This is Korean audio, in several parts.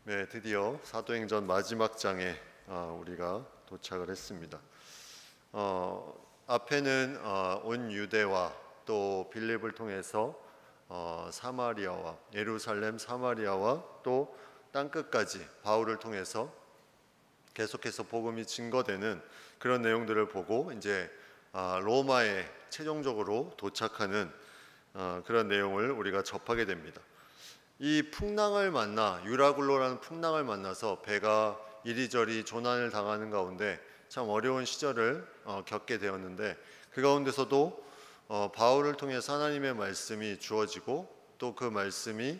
네, 드디어 사도행전 마지막 장에 우리가 도착을 했습니다. 앞에는 온 유대와 또 빌립을 통해서 사마리아와 예루살렘, 사마리아와 또 땅끝까지 바울을 통해서 계속해서 복음이 증거되는 그런 내용들을 보고 이제 로마에 최종적으로 도착하는 그런 내용을 우리가 접하게 됩니다. 이 풍랑을 만나 유라굴로라는 풍랑을 만나서 배가 이리저리 조난을 당하는 가운데 참 어려운 시절을 겪게 되었는데 그 가운데서도 바울을 통해서 하나님의 말씀이 주어지고 또 그 말씀이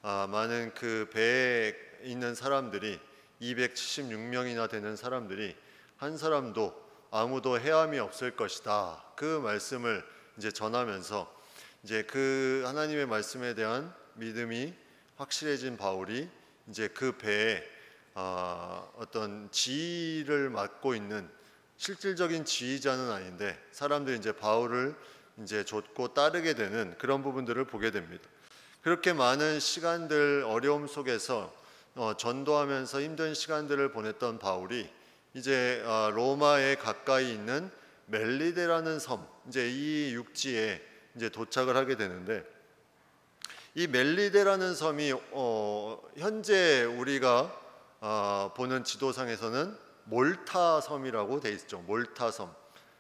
많은 그 배에 있는 사람들이 276명이나 되는 사람들이 한 사람도 아무도 해함이 없을 것이다. 그 말씀을 이제 전하면서 이제 그 하나님의 말씀에 대한 믿음이 확실해진 바울이 이제 그 배에 어떤 지휘를 맡고 있는 실질적인 지휘자는 아닌데 사람들이 이제 바울을 이제 좇고 따르게 되는 그런 부분들을 보게 됩니다. 그렇게 많은 시간들 어려움 속에서 전도하면서 힘든 시간들을 보냈던 바울이 이제 로마에 가까이 있는 멜리데라는 섬, 이제 이 육지에 이제 도착을 하게 되는데 이 멜리데라는 섬이 현재 우리가 보는 지도상에서는 몰타 섬이라고 돼 있죠. 몰타 섬.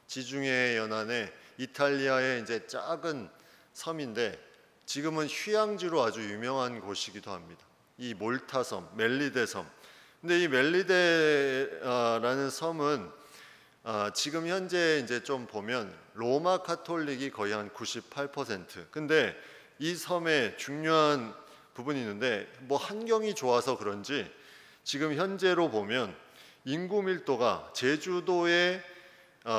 지중해 연안에 이탈리아의 이제 작은 섬인데 지금은 휴양지로 아주 유명한 곳이기도 합니다. 이 몰타 섬, 멜리데 섬. 근데 이 멜리데라는 섬은 지금 현재 이제 좀 보면 로마 카톨릭이 거의 한 98%. 근데 이 섬에 중요한 부분이 있는데 뭐 환경이 좋아서 그런지 지금 현재로 보면 인구 밀도가 제주도의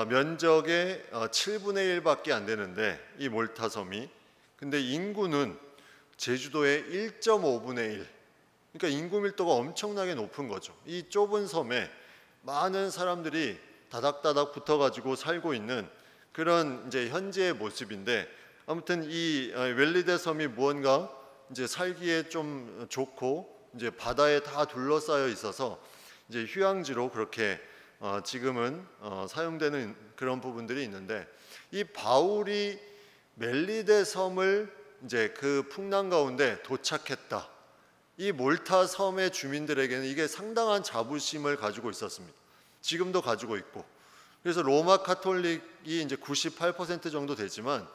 면적의 7분의 1밖에 안 되는데 이 몰타 섬이 근데 인구는 제주도의 1.5분의 1. 그러니까 인구 밀도가 엄청나게 높은 거죠. 이 좁은 섬에 많은 사람들이 다닥다닥 붙어가지고 살고 있는 그런 이제 현재의 모습인데 아무튼 이 멜리데 섬이 무언가 이제 살기에 좀 좋고 이제 바다에 다 둘러싸여 있어서 이제 휴양지로 그렇게 지금은 사용되는 그런 부분들이 있는데 이 바울이 멜리데 섬을 이제 그 풍랑 가운데 도착했다. 이 몰타 섬의 주민들에게는 이게 상당한 자부심을 가지고 있었습니다. 지금도 가지고 있고. 그래서 로마 카톨릭이 이제 98% 정도 되지만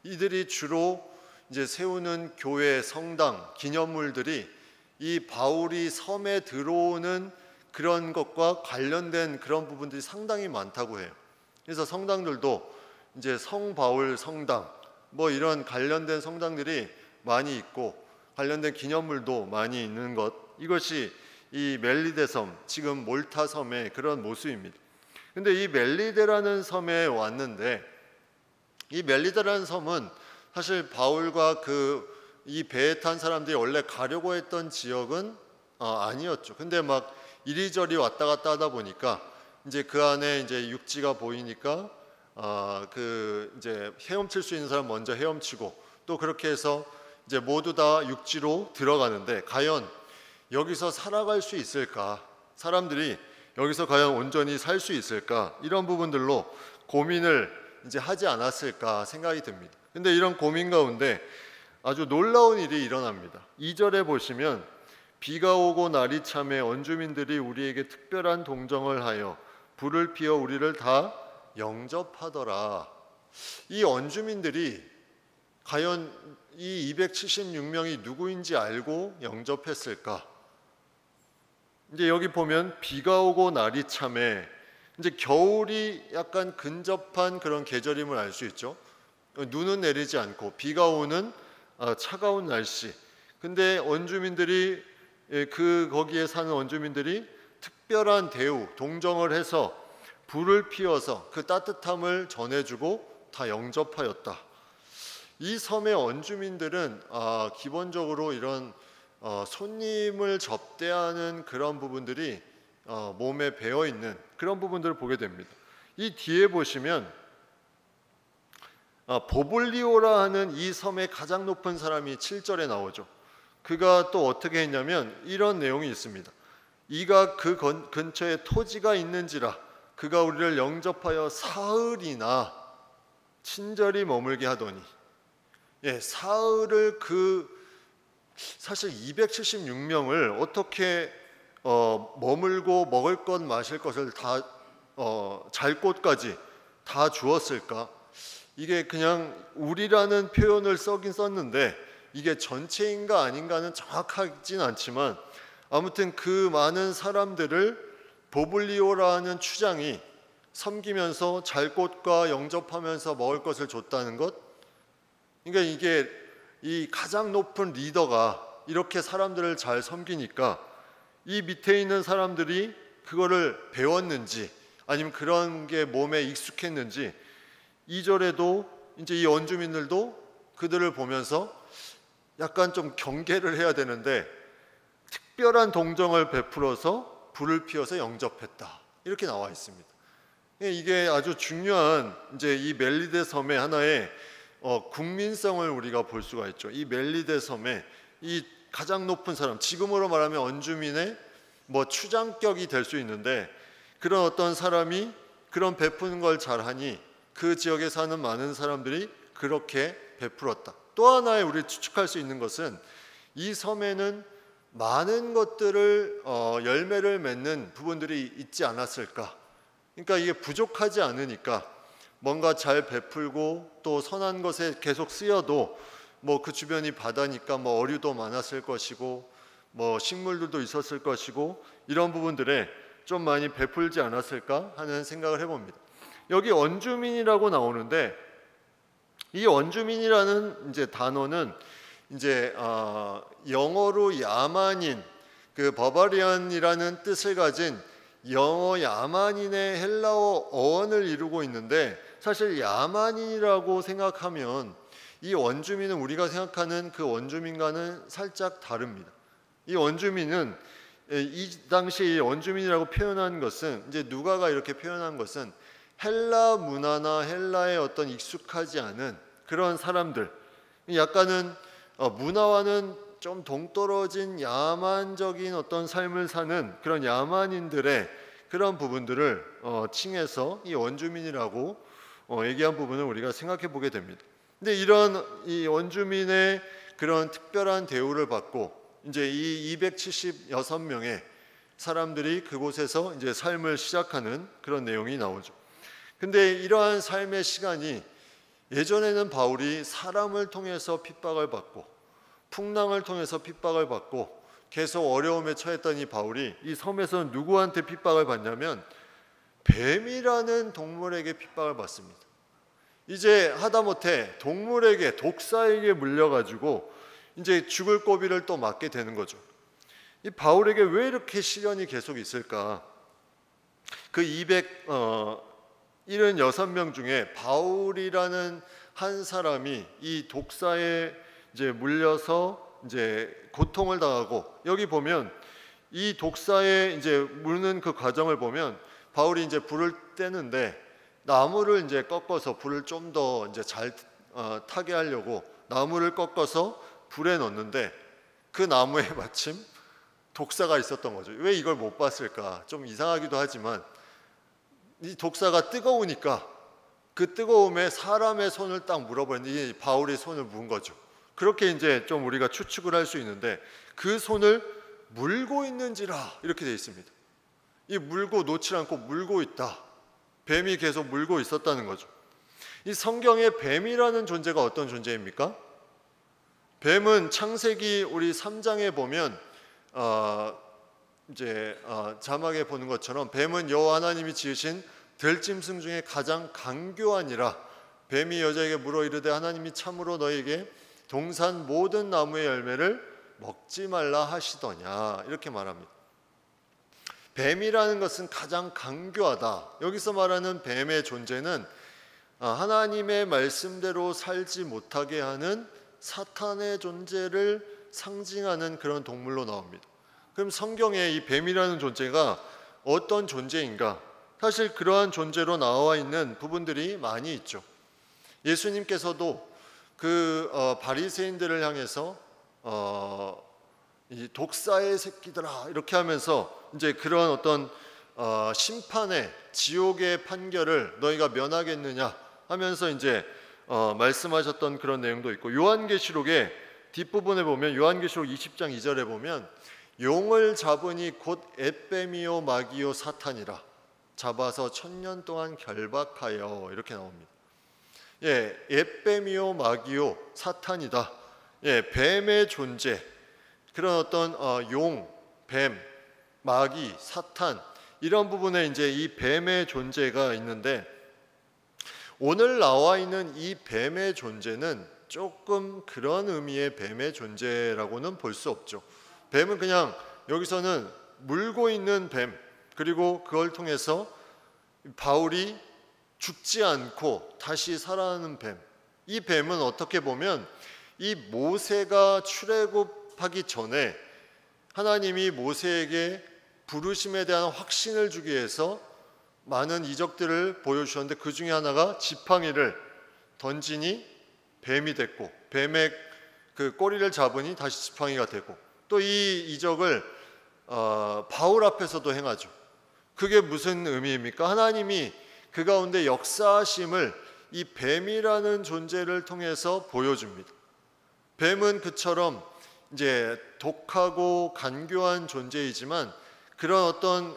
이들이 주로 이제 세우는 교회, 성당, 기념물들이 이 바울이 섬에 들어오는 그런 것과 관련된 그런 부분들이 상당히 많다고 해요. 그래서 성당들도 이제 성바울 성당 뭐 이런 관련된 성당들이 많이 있고 관련된 기념물도 많이 있는 것, 이것이 이 멜리데 섬, 지금 몰타 섬의 그런 모습입니다. 근데 이 멜리데라는 섬에 왔는데 이 멜리데라는 섬은 사실 바울과 이 배에 탄 사람들이 원래 가려고 했던 지역은 아니었죠. 근데 막 이리저리 왔다 갔다 하다 보니까 이제 그 안에 이제 육지가 보이니까 이제 헤엄칠 수 있는 사람 먼저 헤엄치고 또 그렇게 해서 이제 모두 다 육지로 들어가는데 과연 여기서 살아갈 수 있을까? 사람들이 여기서 과연 온전히 살 수 있을까? 이런 부분들로 고민을 이제 하지 않았을까 생각이 듭니다. 근데 이런 고민 가운데 아주 놀라운 일이 일어납니다. 2절에 보시면 비가 오고 날이 참에 원주민들이 우리에게 특별한 동정을 하여 불을 피워 우리를 다 영접하더라. 이 원주민들이 과연 이 276명이 누구인지 알고 영접했을까? 이제 여기 보면 비가 오고 날이 참에 이제 겨울이 약간 근접한 그런 계절임을 알 수 있죠. 눈은 내리지 않고 비가 오는 차가운 날씨. 근데 원주민들이 거기에 사는 원주민들이 특별한 대우, 동정을 해서 불을 피워서 그 따뜻함을 전해주고 다 영접하였다. 이 섬의 원주민들은 기본적으로 이런 손님을 접대하는 그런 부분들이 몸에 배어 있는 그런 부분들을 보게 됩니다. 이 뒤에 보시면 보블리오라 하는 이 섬의 가장 높은 사람이 7절에 나오죠. 그가 또 어떻게 했냐면 이런 내용이 있습니다. 이가 그 근처에 토지가 있는지라 그가 우리를 영접하여 사흘이나 친절히 머물게 하더니, 사흘을 사실 276명을 어떻게 머물고 먹을 것 마실 것을 다 잘 곳까지 다 주었을까? 이게 그냥 우리라는 표현을 쓰긴 썼는데 이게 전체인가 아닌가는 정확하진 않지만 아무튼 그 많은 사람들을 보블리오라는 추장이 섬기면서 잘 곳과 영접하면서 먹을 것을 줬다는 것. 그러니까 이게 이 가장 높은 리더가 이렇게 사람들을 잘 섬기니까 이 밑에 있는 사람들이 그거를 배웠는지 아니면 그런 게 몸에 익숙했는지 2절에도 이제 이 원주민들도 그들을 보면서 약간 좀 경계를 해야 되는데 특별한 동정을 베풀어서 불을 피워서 영접했다. 이렇게 나와 있습니다. 이게 아주 중요한 이제 이 멜리데 섬의 하나의 국민성을 우리가 볼 수가 있죠. 이 멜리데 섬의 이 가장 높은 사람, 지금으로 말하면 원주민의 추장격이 될 수 있는데 그런 어떤 사람이 그런 베푸는 걸 잘하니 그 지역에 사는 많은 사람들이 그렇게 베풀었다. 또 하나의 우리 추측할 수 있는 것은 이 섬에는 많은 것들을 열매를 맺는 부분들이 있지 않았을까. 그러니까 이게 부족하지 않으니까 뭔가 잘 베풀고 또 선한 것에 계속 쓰여도 그 주변이 바다니까 어류도 많았을 것이고 식물들도 있었을 것이고 이런 부분들에 좀 많이 베풀지 않았을까 하는 생각을 해봅니다. 여기 원주민이라고 나오는데 이 원주민이라는 이제 단어는 이제 영어로 야만인, 그 버바리안이라는 뜻을 가진 영어 야만인의 헬라어 어원을 이루고 있는데 사실 야만인이라고 생각하면 이 원주민은 우리가 생각하는 그 원주민과는 살짝 다릅니다. 이 원주민은 이 당시 원주민이라고 표현한 것은 이제 누가가 이렇게 표현한 것은 헬라 문화나 헬라의 어떤 익숙하지 않은 그런 사람들, 약간은 문화와는 좀 동떨어진 야만적인 어떤 삶을 사는 그런 야만인들의 그런 부분들을 칭해서 이 원주민이라고 얘기한 부분을 우리가 생각해 보게 됩니다. 근데 이런 이 원주민의 그런 특별한 대우를 받고 이제 이 276명의 사람들이 그곳에서 이제 삶을 시작하는 그런 내용이 나오죠. 근데 이러한 삶의 시간이 예전에는 바울이 사람을 통해서 핍박을 받고 풍랑을 통해서 핍박을 받고 계속 어려움에 처했던 이 바울이 이 섬에서는 누구한테 핍박을 받냐면 뱀이라는 동물에게 핍박을 받습니다. 이제 하다못해 동물에게 독사에게 물려가지고 이제 죽을 고비를 또 맞게 되는 거죠. 이 바울에게 왜 이렇게 시련이 계속 있을까? 그 276명 중에 바울이라는 한 사람이 이 독사에 이제 물려서 이제 고통을 당하고, 여기 보면 이 독사에 이제 물는 그 과정을 보면 바울이 이제 불을 떼는데 나무를 이제 꺾어서 불을 좀 더 이제 잘 타게 하려고 나무를 꺾어서 불에 넣는데 그 나무에 마침 독사가 있었던 거죠. 왜 이걸 못 봤을까? 좀 이상하기도 하지만 이 독사가 뜨거우니까 그 뜨거움에 사람의 손을 딱 물어버렸는데 이 바울이 손을 문 거죠. 그렇게 이제 좀 우리가 추측을 할 수 있는데 그 손을 물고 있는지라 이렇게 되어 있습니다. 이 물고 놓지 않고 물고 있다. 뱀이 계속 물고 있었다는 거죠. 이 성경에 뱀이라는 존재가 어떤 존재입니까? 뱀은 창세기 우리 3장에 보면 자막에 보는 것처럼 뱀은 여호와 하나님이 지으신 들짐승 중에 가장 강교하니라. 뱀이 여자에게 물어 이르되 하나님이 참으로 너에게 동산 모든 나무의 열매를 먹지 말라 하시더냐, 이렇게 말합니다. 뱀이라는 것은 가장 강교하다. 여기서 말하는 뱀의 존재는 하나님의 말씀대로 살지 못하게 하는 사탄의 존재를 상징하는 그런 동물로 나옵니다. 그럼 성경에 이 뱀이라는 존재가 어떤 존재인가? 사실 그러한 존재로 나와 있는 부분들이 많이 있죠. 예수님께서도 그 바리새인들을 향해서 이 독사의 새끼들아 이렇게 하면서 이제 그런 어떤 심판의 지옥의 판결을 너희가 면하겠느냐 하면서 이제 말씀하셨던 그런 내용도 있고, 요한계시록의 뒷부분에 보면 요한계시록 20장 2절에 보면 용을 잡으니 곧 에빼미오 마기오 사탄이라 잡아서 1000년 동안 결박하여 이렇게 나옵니다. 예, 에빼미오 마기오 사탄이다. 예, 뱀의 존재, 그런 어떤 용, 뱀, 마귀, 사탄 이런 부분에 이제 이 뱀의 존재가 있는데, 오늘 나와 있는 이 뱀의 존재는 조금 그런 의미의 뱀의 존재라고는 볼 수 없죠. 뱀은 그냥 여기서는 물고 있는 뱀, 그리고 그걸 통해서 바울이 죽지 않고 다시 살아나는 뱀. 이 뱀은 어떻게 보면 이 모세가 출애굽하기 전에 하나님이 모세에게 부르심에 대한 확신을 주기 위해서 많은 이적들을 보여주셨는데, 그 중에 하나가 지팡이를 던지니 뱀이 됐고, 뱀의 그 꼬리를 잡으니 다시 지팡이가 되고, 또 이 이적을 바울 앞에서도 행하죠. 그게 무슨 의미입니까? 하나님이 그 가운데 역사하심을 이 뱀이라는 존재를 통해서 보여줍니다. 뱀은 그처럼 이제 독하고 간교한 존재이지만, 그런 어떤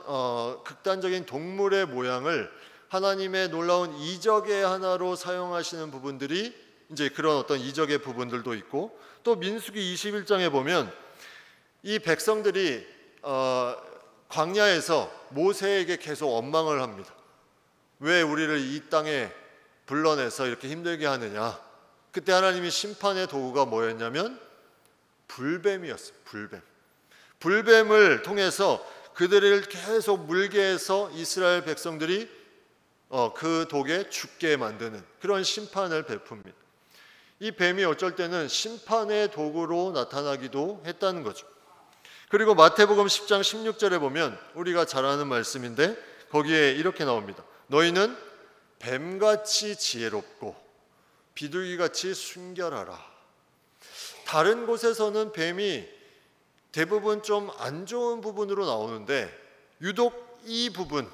극단적인 동물의 모양을 하나님의 놀라운 이적의 하나로 사용하시는 부분들이 이제 그런 어떤 이적의 부분들도 있고, 또 민수기 21장에 보면 이 백성들이 광야에서 모세에게 계속 원망을 합니다. 왜 우리를 이 땅에 불러내서 이렇게 힘들게 하느냐. 그때 하나님이 심판의 도구가 뭐였냐면 불뱀이었어요. 불뱀을 통해서 그들을 계속 물게 해서 이스라엘 백성들이 그 독에 죽게 만드는 그런 심판을 베풉니다. 이 뱀이 어쩔 때는 심판의 도구로 나타나기도 했다는 거죠. 그리고 마태복음 10장 16절에 보면 우리가 잘 아는 말씀인데, 거기에 이렇게 나옵니다. 너희는 뱀같이 지혜롭고 비둘기같이 순결하라. 다른 곳에서는 뱀이 대부분 좀 안 좋은 부분으로 나오는데, 유독 이 부분,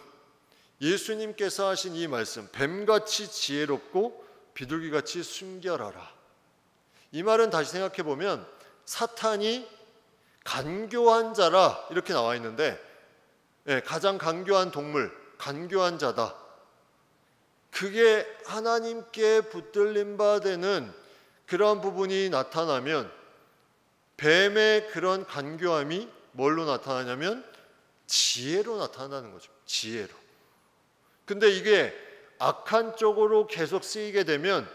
예수님께서 하신 이 말씀, 뱀같이 지혜롭고 비둘기같이 순결하라. 이 말은 다시 생각해 보면 사탄이 간교한 자라 이렇게 나와 있는데, 가장 간교한 동물, 간교한 자다. 그게 하나님께 붙들림 바 되는 그런 부분이 나타나면, 뱀의 그런 간교함이 뭘로 나타나냐면 지혜로 나타나는 거죠. 지혜로. 근데 이게 악한 쪽으로 계속 쓰이게 되면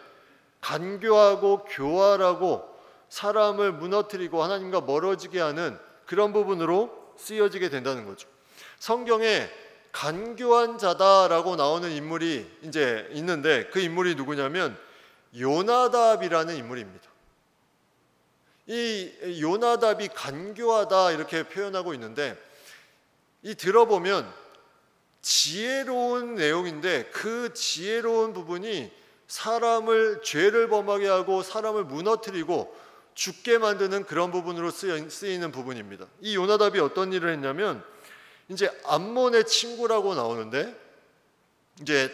간교하고 교활하고 사람을 무너뜨리고 하나님과 멀어지게 하는 그런 부분으로 쓰여지게 된다는 거죠. 성경에 간교한 자다라고 나오는 인물이 이제 있는데, 그 인물이 누구냐면 요나답이라는 인물입니다. 이 요나답이 간교하다 이렇게 표현하고 있는데, 이 들어보면 지혜로운 내용인데, 그 지혜로운 부분이 사람을 죄를 범하게 하고 사람을 무너뜨리고 죽게 만드는 그런 부분으로 쓰이는 부분입니다. 이 요나답이 어떤 일을 했냐면, 이제 암몬의 친구라고 나오는데, 이제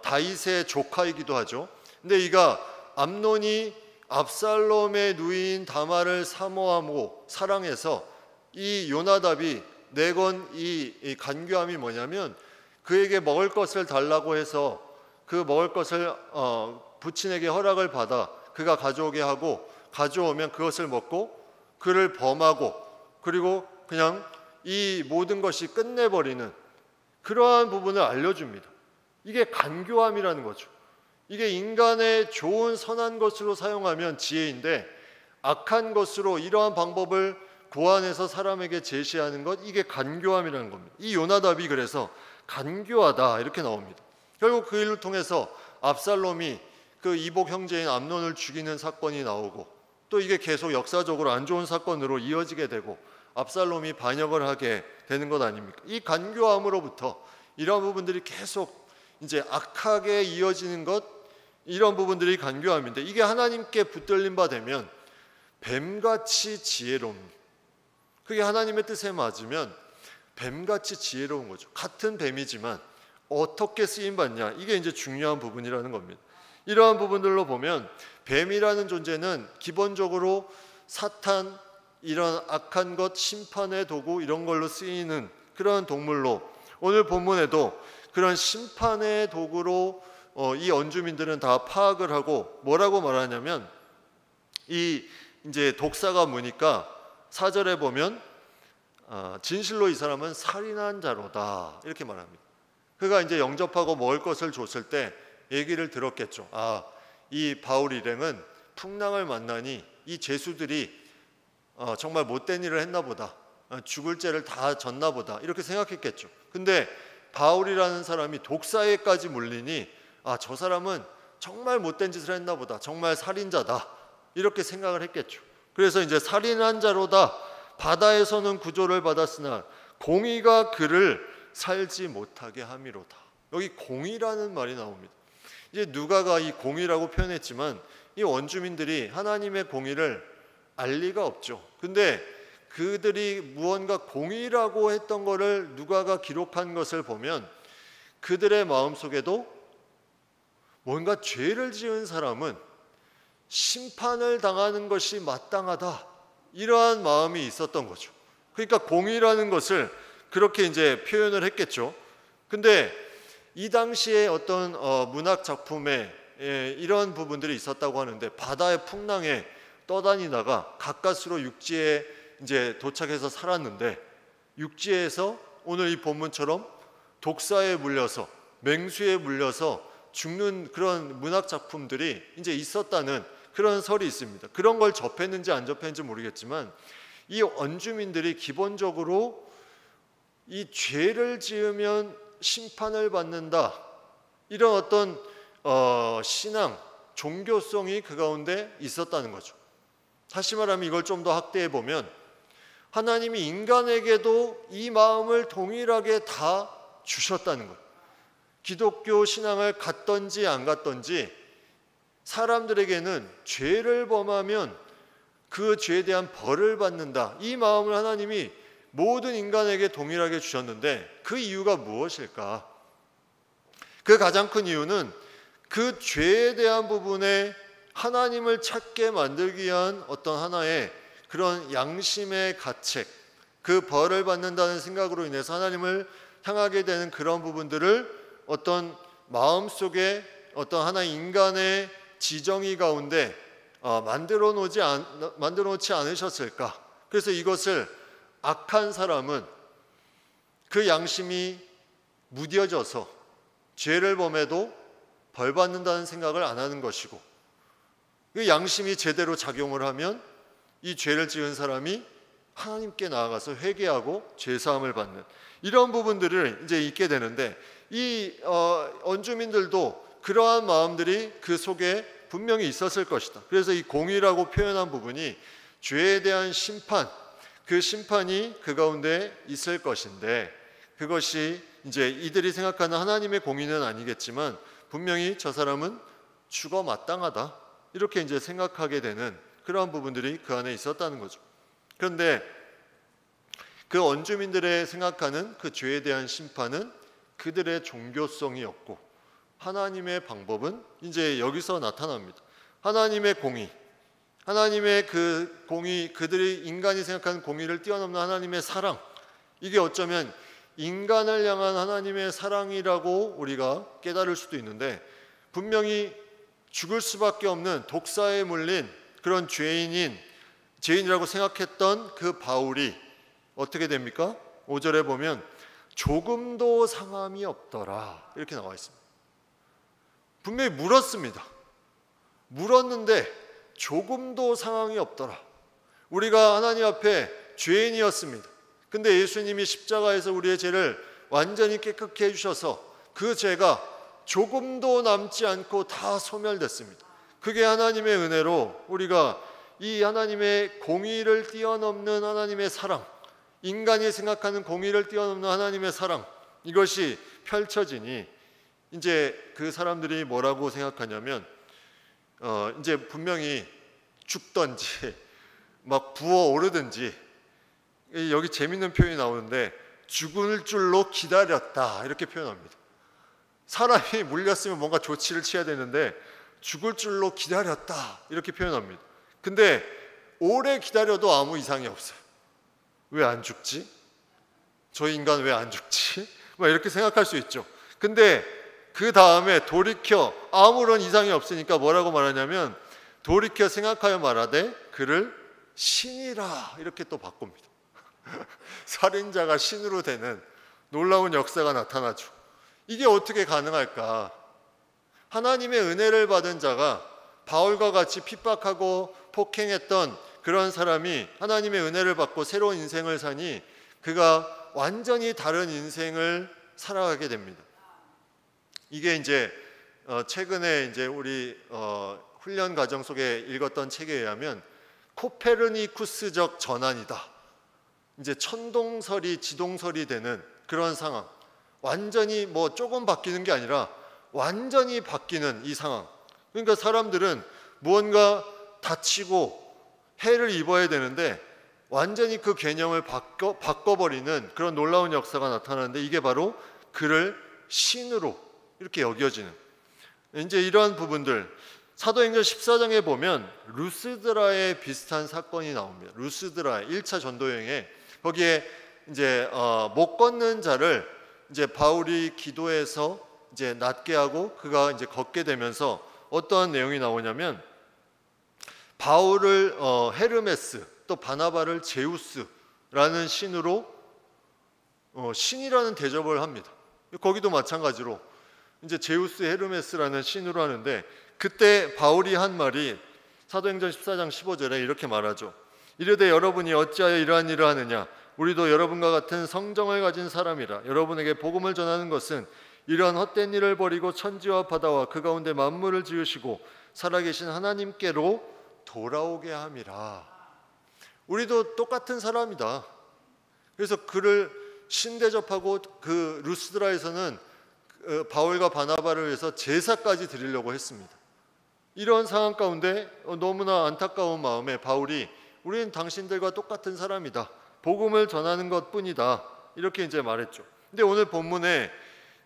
다윗의 조카이기도 하죠. 근데 이가 암논이 압살롬의 누이인 다말을 사모하고 사랑해서 이 요나답이 내건 이 간교함이 뭐냐면, 그에게 먹을 것을 달라고 해서 그 먹을 것을 부친에게 허락을 받아 그가 가져오게 하고, 가져오면 그것을 먹고 그를 범하고, 그리고 그냥 이 모든 것이 끝내버리는 그러한 부분을 알려줍니다. 이게 간교함이라는 거죠. 이게 인간의 좋은 선한 것으로 사용하면 지혜인데, 악한 것으로 이러한 방법을 고안해서 사람에게 제시하는 것, 이게 간교함이라는 겁니다. 이 요나답이 그래서 간교하다 이렇게 나옵니다. 결국 그 일을 통해서 압살롬이 그 이복 형제인 암논을 죽이는 사건이 나오고, 또 이게 계속 역사적으로 안 좋은 사건으로 이어지게 되고 압살롬이 반역을 하게 되는 것 아닙니까? 이 간교함으로부터 이런 부분들이 계속 이제 악하게 이어지는 것, 이런 부분들이 간교함인데, 이게 하나님께 붙들림 바 되면 뱀같이 지혜로움, 그게 하나님의 뜻에 맞으면 뱀같이 지혜로운 거죠. 같은 뱀이지만 어떻게 쓰임 받냐, 이게 이제 중요한 부분이라는 겁니다. 이러한 부분들로 보면 뱀이라는 존재는 기본적으로 사탄, 이런 악한 것, 심판의 도구, 이런 걸로 쓰이는 그런 동물로, 오늘 본문에도 그런 심판의 도구로 이 원주민들은 다 파악을 하고 뭐라고 말하냐면, 이 이제 독사가 무니까 4절에 보면 진실로 이 사람은 살인한 자로다, 이렇게 말합니다. 그가 이제 영접하고 먹을 것을 줬을 때 얘기를 들었겠죠. 이 바울 일행은 풍랑을 만나니 이 죄수들이 정말 못된 일을 했나 보다, 죽을 죄를 다 졌나 보다, 이렇게 생각했겠죠. 근데 바울이라는 사람이 독사에까지 물리니 저 사람은 정말 못된 짓을 했나 보다, 정말 살인자다, 이렇게 생각을 했겠죠. 그래서 이제 살인한 자로다, 바다에서는 구조를 받았으나 공의가 그를 살지 못하게 함이로다. 여기 공의라는 말이 나옵니다. 이제 누가가 이 공의라고 표현했지만 이 원주민들이 하나님의 공의를 알 리가 없죠. 근데 그들이 무언가 공의라고 했던 것을 누가가 기록한 것을 보면 그들의 마음속에도 뭔가 죄를 지은 사람은 심판을 당하는 것이 마땅하다, 이러한 마음이 있었던 거죠. 그러니까 공의라는 것을 그렇게 이제 표현을 했겠죠. 근데 이 당시에 어떤 문학 작품에 이런 부분들이 있었다고 하는데, 바다의 풍랑에 떠다니다가 가까스로 육지에 이제 도착해서 살았는데, 육지에서 오늘 이 본문처럼 독사에 물려서, 맹수에 물려서 죽는 그런 문학 작품들이 이제 있었다는 그런 설이 있습니다. 그런 걸 접했는지 안 접했는지 모르겠지만 이 원주민들이 기본적으로 이 죄를 지으면 심판을 받는다, 이런 어떤 신앙, 종교성이 그 가운데 있었다는 거죠. 다시 말하면 이걸 좀 더 확대해 보면 하나님이 인간에게도 이 마음을 동일하게 다 주셨다는 것. 기독교 신앙을 갖던지 안 갖던지 사람들에게는 죄를 범하면 그 죄에 대한 벌을 받는다, 이 마음을 하나님이 모든 인간에게 동일하게 주셨는데, 그 이유가 무엇일까? 그 가장 큰 이유는 그 죄에 대한 부분에 하나님을 찾게 만들기 위한 어떤 하나의 그런 양심의 가책, 그 벌을 받는다는 생각으로 인해서 하나님을 향하게 되는 그런 부분들을 어떤 마음속에 어떤 하나의 인간의 지정의 가운데 만들어 놓지 않으셨을까? 그래서 이것을 악한 사람은 그 양심이 무뎌져서 죄를 범해도 벌 받는다는 생각을 안 하는 것이고, 그 양심이 제대로 작용을 하면 이 죄를 지은 사람이 하나님께 나아가서 회개하고 죄사함을 받는 이런 부분들을 이제 있게 되는데, 이 원주민들도 그러한 마음들이 그 속에 분명히 있었을 것이다. 그래서 이 공의라고 표현한 부분이 죄에 대한 심판, 그 심판이 그 가운데 있을 것인데, 그것이 이제 이들이 생각하는 하나님의 공의는 아니겠지만 분명히 저 사람은 죽어 마땅하다, 이렇게 이제 생각하게 되는 그러한 부분들이 그 안에 있었다는 거죠. 그런데 그 원주민들의 생각하는 그 죄에 대한 심판은 그들의 종교성이었고, 하나님의 방법은 이제 여기서 나타납니다. 하나님의 공의, 하나님의 그 공의, 그들이 인간이 생각하는 공의를 뛰어넘는 하나님의 사랑, 이게 어쩌면 인간을 향한 하나님의 사랑이라고 우리가 깨달을 수도 있는데, 분명히 죽을 수밖에 없는 독사에 물린 그런 죄인이라고 생각했던 그 바울이 어떻게 됩니까? 5절에 보면 조금도 상함이 없더라, 이렇게 나와 있습니다. 분명히 물었습니다. 물었는데 조금도 상함이 없더라. 우리가 하나님 앞에 죄인이었습니다. 근데 예수님이 십자가에서 우리의 죄를 완전히 깨끗게 해주셔서 그 죄가 조금도 남지 않고 다 소멸됐습니다. 그게 하나님의 은혜로 우리가 이 하나님의 공의를 뛰어넘는 하나님의 사랑, 인간이 생각하는 공의를 뛰어넘는 하나님의 사랑, 이것이 펼쳐지니 이제 그 사람들이 뭐라고 생각하냐면 이제 분명히 죽던지 막 부어오르든지 여기 재밌는 표현이 나오는데 죽을 줄로 기다렸다 이렇게 표현합니다. 사람이 물렸으면 뭔가 조치를 취해야 되는데 죽을 줄로 기다렸다 이렇게 표현합니다. 근데 오래 기다려도 아무 이상이 없어요. 왜 안 죽지? 저 인간 왜 안 죽지? 막 이렇게 생각할 수 있죠. 근데 그 다음에 돌이켜 아무런 이상이 없으니까 뭐라고 말하냐면 돌이켜 생각하여 말하되 그를 신이라 이렇게 또 바꿉니다. 살인자가 신으로 되는 놀라운 역사가 나타나죠. 이게 어떻게 가능할까? 하나님의 은혜를 받은 자가 바울과 같이 핍박하고 폭행했던 그런 사람이 하나님의 은혜를 받고 새로운 인생을 사니 그가 완전히 다른 인생을 살아가게 됩니다. 이게 이제 최근에 이제 우리 훈련 과정 속에 읽었던 책에 의하면 코페르니쿠스적 전환이다. 이제 천동설이 지동설이 되는 그런 상황. 완전히 뭐 조금 바뀌는 게 아니라 완전히 바뀌는 이 상황. 그러니까 사람들은 무언가 다치고 해를 입어야 되는데 완전히 그 개념을 바꿔버리는 그런 놀라운 역사가 나타나는데 이게 바로 그를 신으로 이렇게 여겨지는 이제 이러한 부분들 사도행전 14장에 보면 루스드라에 비슷한 사건이 나옵니다. 루스드라 1차 전도여행에 거기에 이제 못 걷는 자를 이제 바울이 기도해서 이제 낫게 하고 그가 이제 걷게 되면서 어떠한 내용이 나오냐면 바울을 헤르메스 또 바나바를 제우스라는 신으로 신이라는 대접을 합니다. 거기도 마찬가지로 이제 제우스 헤르메스라는 신으로 하는데 그때 바울이 한 말이 사도행전 14장 15절에 이렇게 말하죠. 이르되 여러분이 어찌하여 이러한 일을 하느냐 우리도 여러분과 같은 성정을 가진 사람이라 여러분에게 복음을 전하는 것은 이런 헛된 일을 버리고 천지와 바다와 그 가운데 만물을 지으시고 살아계신 하나님께로 돌아오게 함이라. 우리도 똑같은 사람이다. 그래서 그를 신대접하고 그 루스드라에서는 바울과 바나바를 위해서 제사까지 드리려고 했습니다. 이런 상황 가운데 너무나 안타까운 마음에 바울이 우리는 당신들과 똑같은 사람이다. 복음을 전하는 것뿐이다. 이렇게 이제 말했죠. 근데 오늘 본문에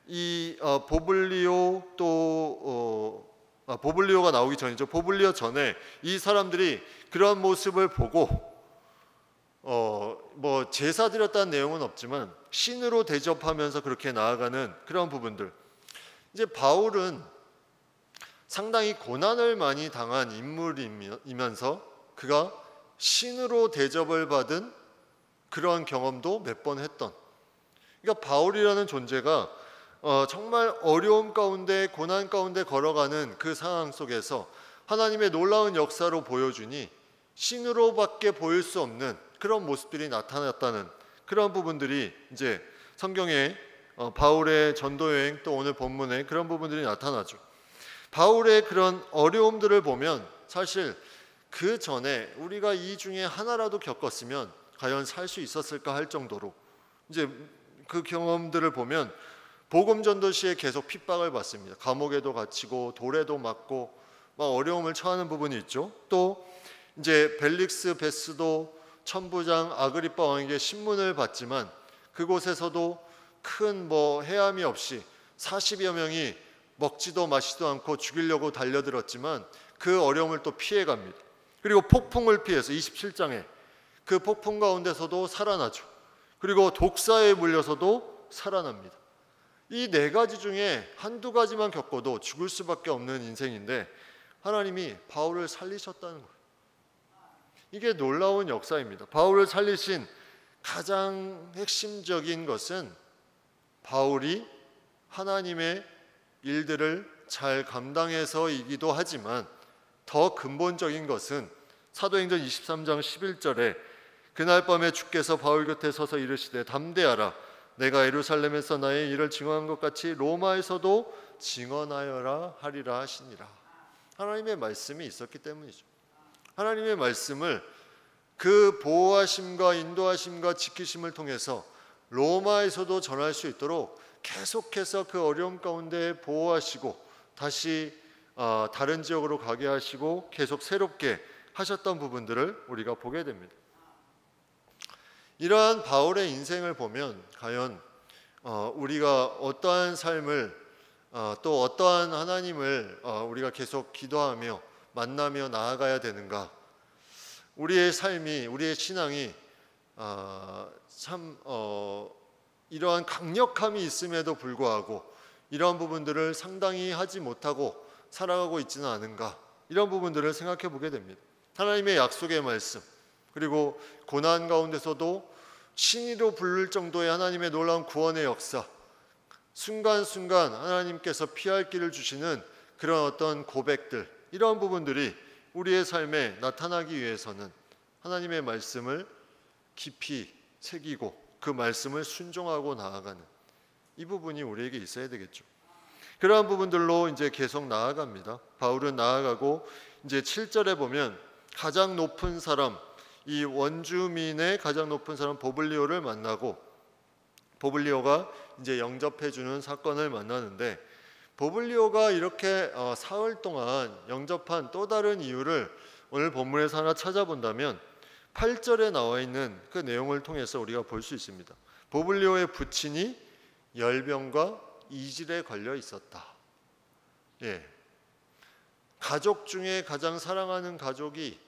이 보블리오 또 보블리오가 나오기 전이죠. 보블리오 전에 이 사람들이 그런 모습을 보고 뭐 제사 드렸다는 내용은 없지만 신으로 대접하면서 그렇게 나아가는 그런 부분들. 이제 바울은 상당히 고난을 많이 당한 인물이면서 그가 신으로 대접을 받은 그런 경험도 몇 번 했던. 그러니까 바울이라는 존재가 정말 어려움 가운데 고난 가운데 걸어가는 그 상황 속에서 하나님의 놀라운 역사로 보여주니 신으로밖에 보일 수 없는 그런 모습들이 나타났다는 그런 부분들이 이제 성경에 바울의 전도여행 또 오늘 본문에 그런 부분들이 나타나죠. 바울의 그런 어려움들을 보면 사실 그 전에 우리가 이 중에 하나라도 겪었으면 과연 살 수 있었을까 할 정도로 이제 그 경험들을 보면 복음 전도 시에 계속 핍박을 받습니다. 감옥에도 갇히고 돌에도 맞고 막 어려움을 처하는 부분이 있죠. 또 이제 벨릭스 베스도 천부장 아그리빠 왕에게 신문을 받지만 그곳에서도 큰 뭐 해함이 없이 40여 명이 먹지도 마시지도 않고 죽이려고 달려들었지만 그 어려움을 또 피해갑니다. 그리고 폭풍을 피해서 27장에 그 폭풍 가운데서도 살아나죠. 그리고 독사에 물려서도 살아납니다. 이 네 가지 중에 한두 가지만 겪어도 죽을 수밖에 없는 인생인데 하나님이 바울을 살리셨다는 거예요. 이게 놀라운 역사입니다. 바울을 살리신 가장 핵심적인 것은 바울이 하나님의 일들을 잘 감당해서이기도 하지만 더 근본적인 것은 사도행전 23장 11절에 그날 밤에 주께서 바울 곁에 서서 이르시되 담대하라 내가 예루살렘에서 나의 일을 증언한 것 같이 로마에서도 증언하여라 하리라 하시니라. 하나님의 말씀이 있었기 때문이죠. 하나님의 말씀을 그 보호하심과 인도하심과 지키심을 통해서 로마에서도 전할 수 있도록 계속해서 그 어려움 가운데 보호하시고 다시 다른 지역으로 가게 하시고 계속 새롭게 하셨던 부분들을 우리가 보게 됩니다. 이러한 바울의 인생을 보면 과연 우리가 어떠한 삶을 또 어떠한 하나님을 우리가 계속 기도하며 만나며 나아가야 되는가? 우리의 삶이, 우리의 신앙이 참 이러한 강력함이 있음에도 불구하고 이러한 부분들을 상당히 하지 못하고 살아가고 있지는 않은가? 이런 부분들을 생각해 보게 됩니다. 하나님의 약속의 말씀, 그리고 고난 가운데서도 신이로 부를 정도의 하나님의 놀라운 구원의 역사, 순간순간 하나님께서 피할 길을 주시는 그런 어떤 고백들, 이런 부분들이 우리의 삶에 나타나기 위해서는 하나님의 말씀을 깊이 새기고 그 말씀을 순종하고 나아가는 이 부분이 우리에게 있어야 되겠죠. 그러한 부분들로 이제 계속 나아갑니다. 바울은 나아가고 이제 7절에 보면 가장 높은 사람, 이 원주민의 가장 높은 사람 보블리오를 만나고, 보블리오가 이제 영접해 주는 사건을 만나는데, 보블리오가 이렇게 사흘 동안 영접한 또 다른 이유를 오늘 본문에서 하나 찾아본다면 8절에 나와 있는 그 내용을 통해서 우리가 볼 수 있습니다. 보블리오의 부친이 열병과 이질에 걸려 있었다. 가족 중에 가장 사랑하는 가족이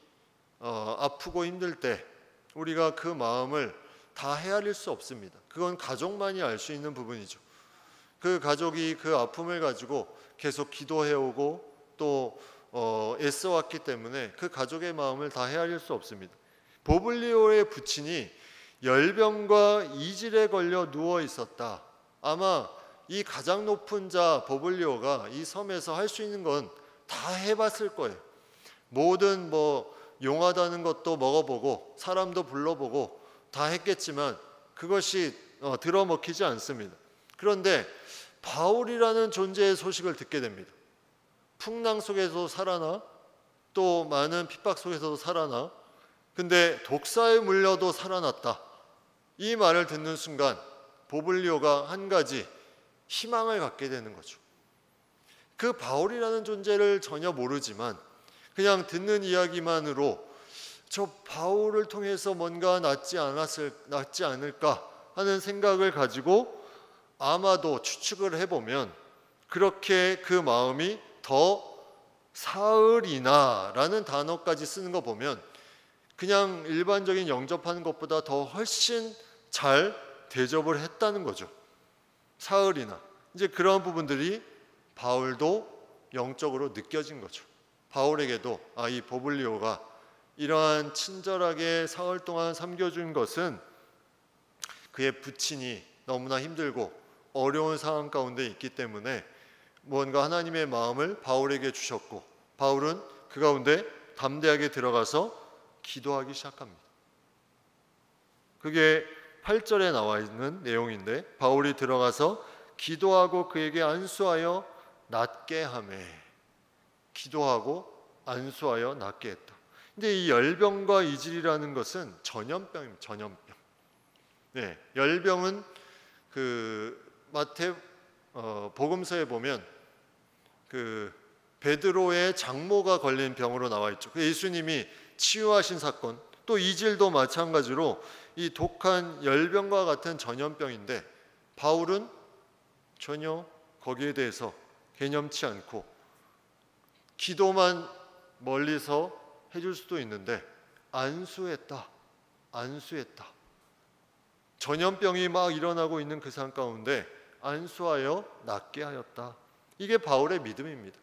아프고 힘들 때 우리가 그 마음을 다 헤아릴 수 없습니다. 그건 가족만이 알 수 있는 부분이죠. 그 가족이 그 아픔을 가지고 계속 기도해오고 또 애써왔기 때문에 그 가족의 마음을 다 헤아릴 수 없습니다. 보블리오의 부친이 열병과 이질에 걸려 누워 있었다. 아마 이 가장 높은 자 보블리오가 이 섬에서 할 수 있는 건 다 해봤을 거예요. 모든 용하다는 것도 먹어보고 사람도 불러보고 다 했겠지만 그것이 들어먹히지 않습니다. 그런데 바울이라는 존재의 소식을 듣게 됩니다. 풍랑 속에서 살아나 또 많은 핍박 속에서도 살아나, 근데 독사에 물려도 살아났다. 이 말을 듣는 순간 보블리오가 한 가지 희망을 갖게 되는 거죠. 그 바울이라는 존재를 전혀 모르지만 그냥 듣는 이야기만으로 저 바울을 통해서 뭔가 낫지 않을까 하는 생각을 가지고 아마도 추측을 해보면 그렇게 그 마음이 더 사흘이나 라는 단어까지 쓰는 거 보면 그냥 일반적인 영접하는 것보다 더 훨씬 잘 대접을 했다는 거죠. 사흘이나. 이제 그런 부분들이 바울도 영적으로 느껴진 거죠. 바울에게도 이 보블리오가 이러한 친절하게 사흘 동안 섬겨준 것은 그의 부친이 너무나 힘들고 어려운 상황 가운데 있기 때문에 뭔가 하나님의 마음을 바울에게 주셨고, 바울은 그 가운데 담대하게 들어가서 기도하기 시작합니다. 그게 8절에 나와 있는 내용인데, 바울이 들어가서 기도하고 그에게 안수하여 낫게 하매. 기도하고 안수하여 낫게 했다. 근데 이 열병과 이질이라는 것은 전염병입니다. 전염병. 열병은 그 마태 복음서에 보면 그 베드로의 장모가 걸린 병으로 나와 있죠. 예수님이 치유하신 사건, 또 이질도 마찬가지로 이 독한 열병과 같은 전염병인데 바울은 전혀 거기에 대해서 개념치 않고 기도만 멀리서 해줄 수도 있는데 안수했다. 전염병이 막 일어나고 있는 그 상황 가운데 안수하여 낫게 하였다. 이게 바울의 믿음입니다.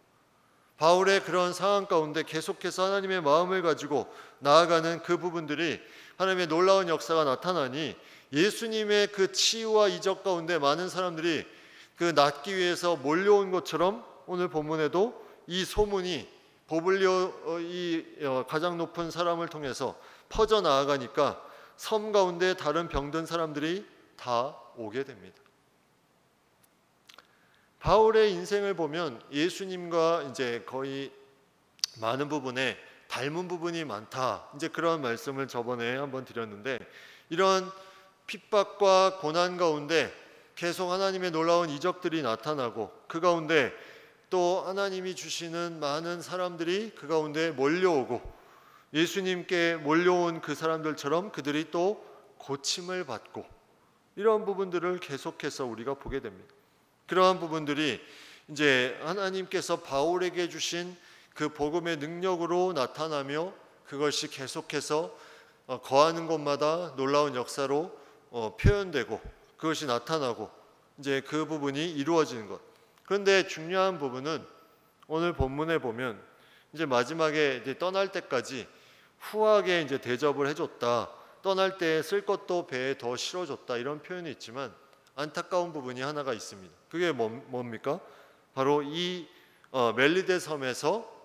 바울의 그런 상황 가운데 계속해서 하나님의 마음을 가지고 나아가는 그 부분들이 하나님의 놀라운 역사가 나타나니 예수님의 그 치유와 이적 가운데 많은 사람들이 그 낫기 위해서 몰려온 것처럼 오늘 본문에도 이 소문이 보블리오 이 가장 높은 사람을 통해서 퍼져 나아가니까 섬 가운데 다른 병든 사람들이 다 오게 됩니다. 바울의 인생을 보면 예수님과 이제 거의 많은 부분에 닮은 부분이 많다. 이제 그런 말씀을 저번에 한번 드렸는데, 이런 핍박과 고난 가운데 계속 하나님의 놀라운 이적들이 나타나고 그 가운데 또 하나님이 주시는 많은 사람들이 그 가운데 몰려오고 예수님께 몰려온 그 사람들처럼 그들이 또 고침을 받고 이런 부분들을 계속해서 우리가 보게 됩니다. 그러한 부분들이 이제 하나님께서 바울에게 주신 그 복음의 능력으로 나타나며 그것이 계속해서 거하는 곳마다 놀라운 역사로 표현되고 그것이 나타나고 이제 그 부분이 이루어지는 것. 그런데 중요한 부분은 오늘 본문에 보면 이제 마지막에 이제 떠날 때까지 후하게 이제 대접을 해줬다. 떠날 때 쓸 것도 배에 더 실어줬다. 이런 표현이 있지만 안타까운 부분이 하나가 있습니다. 그게 뭡니까? 바로 이 멜리데 섬에서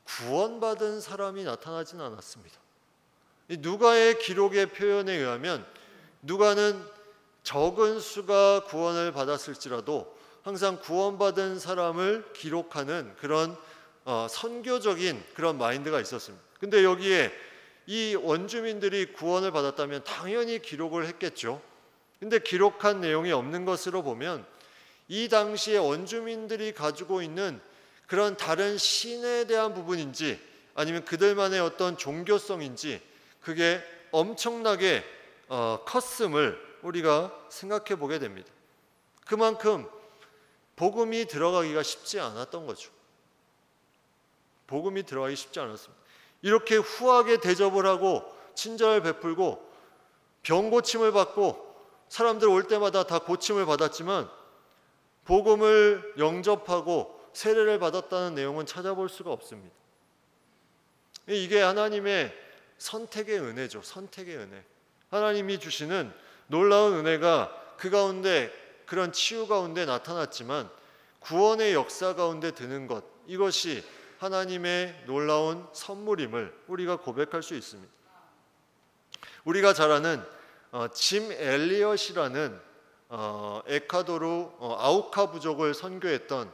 구원받은 사람이 나타나진 않았습니다. 이 누가의 기록의 표현에 의하면 누가는 적은 수가 구원을 받았을지라도 항상 구원받은 사람을 기록하는 그런 선교적인 그런 마인드가 있었습니다. 근데 여기에 이 원주민들이 구원을 받았다면 당연히 기록을 했겠죠. 근데 기록한 내용이 없는 것으로 보면 이 당시에 원주민들이 가지고 있는 그런 다른 신에 대한 부분인지 아니면 그들만의 어떤 종교성인지 그게 엄청나게 컸음을 우리가 생각해 보게 됩니다. 그만큼 복음이 들어가기가 쉽지 않았던 거죠. 복음이 들어가기 쉽지 않았습니다. 이렇게 후하게 대접을 하고 친절을 베풀고 병 고침을 받고 사람들 올 때마다 다 고침을 받았지만 복음을 영접하고 세례를 받았다는 내용은 찾아볼 수가 없습니다. 이게 하나님의 선택의 은혜죠. 선택의 은혜. 하나님이 주시는 놀라운 은혜가 그 가운데 그런 치유 가운데 나타났지만 구원의 역사 가운데 드는 것, 이것이 하나님의 놀라운 선물임을 우리가 고백할 수 있습니다. 우리가 잘 아는 짐 엘리엇이라는 에콰도르 아우카 부족을 선교했던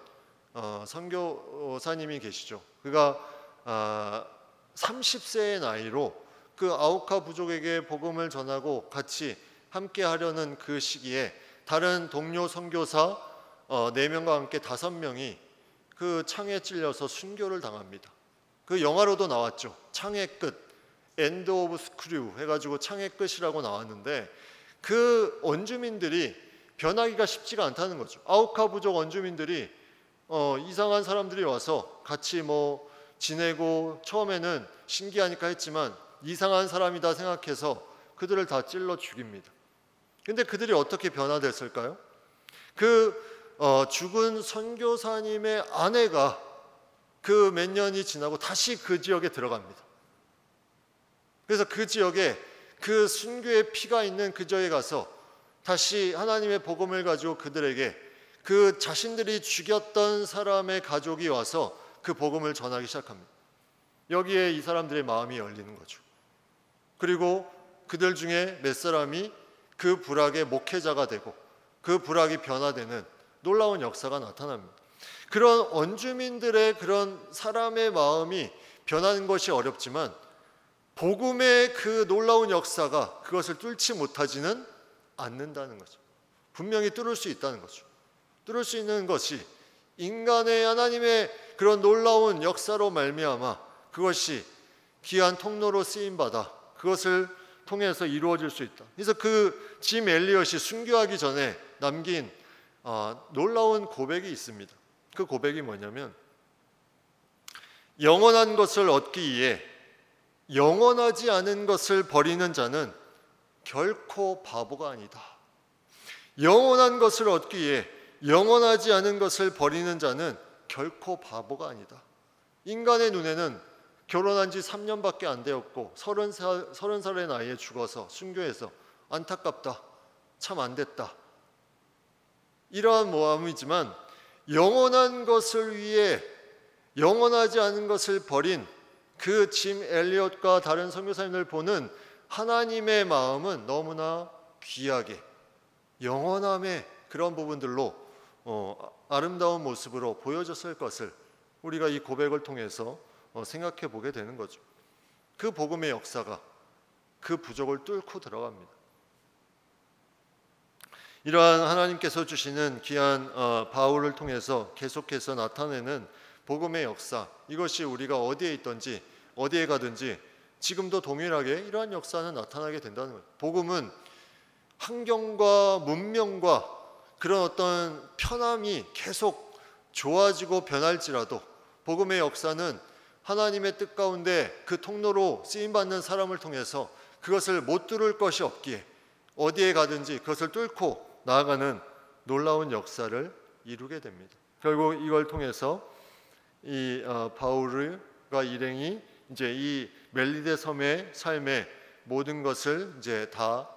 선교사님이 계시죠. 그가 30세의 나이로 그 아우카 부족에게 복음을 전하고 같이 함께 하려는 그 시기에 다른 동료 선교사 4명과 함께 5명이 그 창에 찔려서 순교를 당합니다. 그 영화로도 나왔죠. 창의 끝, 엔드 오브 스크류 해가지고 창의 끝이라고 나왔는데 그 원주민들이 변하기가 쉽지가 않다는 거죠. 아우카 부족 원주민들이 이상한 사람들이 와서 같이 지내고 처음에는 신기하니까 했지만 이상한 사람이다 생각해서 그들을 다 찔러 죽입니다. 근데 그들이 어떻게 변화됐을까요? 죽은 선교사님의 아내가 그 몇 년이 지나고 다시 그 지역에 들어갑니다. 그래서 그 지역에 그 순교의 피가 있는 그 지역에 가서 다시 하나님의 복음을 가지고 그들에게 그 자신들이 죽였던 사람의 가족이 와서 그 복음을 전하기 시작합니다. 여기에 이 사람들의 마음이 열리는 거죠. 그리고 그들 중에 몇 사람이 그 부락의 목회자가 되고 그 부락이 변화되는 놀라운 역사가 나타납니다. 그런 원주민들의 그런 사람의 마음이 변하는 것이 어렵지만 복음의 그 놀라운 역사가 그것을 뚫지 못하지는 않는다는 거죠. 분명히 뚫을 수 있다는 거죠. 뚫을 수 있는 것이 인간의 하나님의 그런 놀라운 역사로 말미암아 그것이 귀한 통로로 쓰임받아 그것을 통해서 이루어질 수 있다. 그래서 그 짐 엘리엇이 순교하기 전에 남긴 놀라운 고백이 있습니다. 그 고백이 뭐냐면 영원한 것을 얻기 위해 영원하지 않은 것을 버리는 자는 결코 바보가 아니다. 영원한 것을 얻기 위해 영원하지 않은 것을 버리는 자는 결코 바보가 아니다. 인간의 눈에는 결혼한 지 3년밖에 안 되었고 30살의 나이에 죽어서 순교해서 안타깝다. 참 안 됐다. 이러한 모함이지만 영원한 것을 위해 영원하지 않은 것을 버린 그 짐 엘리엇과 다른 선교사님을 보는 하나님의 마음은 너무나 귀하게 영원함의 그런 부분들로 아름다운 모습으로 보여졌을 것을 우리가 이 고백을 통해서 생각해 보게 되는 거죠. 그 복음의 역사가 그 부족을 뚫고 들어갑니다. 이러한 하나님께서 주시는 귀한 바울을 통해서 계속해서 나타내는 복음의 역사, 이것이 우리가 어디에 있든지 어디에 가든지 지금도 동일하게 이러한 역사는 나타나게 된다는 거예요. 복음은 환경과 문명과 그런 어떤 편함이 계속 좋아지고 변할지라도 복음의 역사는 하나님의 뜻 가운데 그 통로로 쓰임받는 사람을 통해서 그것을 못 뚫을 것이 없기에 어디에 가든지 그것을 뚫고 나아가는 놀라운 역사를 이루게 됩니다. 결국 이걸 통해서 이 바울과 일행이 이제 이 멜리데 섬의 삶의 모든 것을 이제 다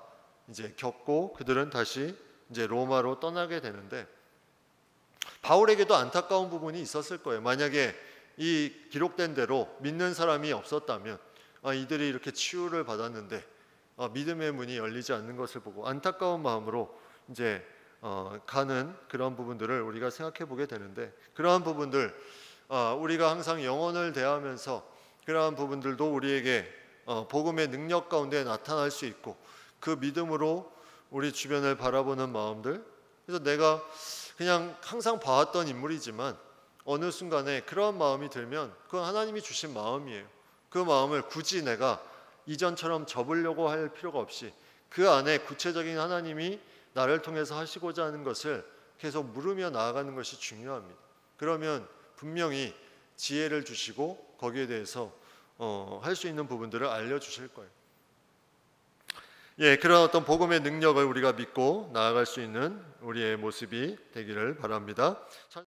이제 겪고 그들은 다시 이제 로마로 떠나게 되는데, 바울에게도 안타까운 부분이 있었을 거예요. 만약에 이 기록된 대로 믿는 사람이 없었다면 이들이 이렇게 치유를 받았는데 믿음의 문이 열리지 않는 것을 보고 안타까운 마음으로 이제 가는 그런 부분들을 우리가 생각해 보게 되는데, 그러한 부분들 우리가 항상 영혼을 대하면서 그러한 부분들도 우리에게 복음의 능력 가운데 나타날 수 있고 그 믿음으로 우리 주변을 바라보는 마음들, 그래서 내가 그냥 항상 봐왔던 인물이지만 어느 순간에 그런 마음이 들면 그건 하나님이 주신 마음이에요. 그 마음을 굳이 내가 이전처럼 접으려고 할 필요가 없이 그 안에 구체적인 하나님이 나를 통해서 하시고자 하는 것을 계속 물으며 나아가는 것이 중요합니다. 그러면 분명히 지혜를 주시고 거기에 대해서 할 수 있는 부분들을 알려주실 거예요. 그런 어떤 복음의 능력을 우리가 믿고 나아갈 수 있는 우리의 모습이 되기를 바랍니다.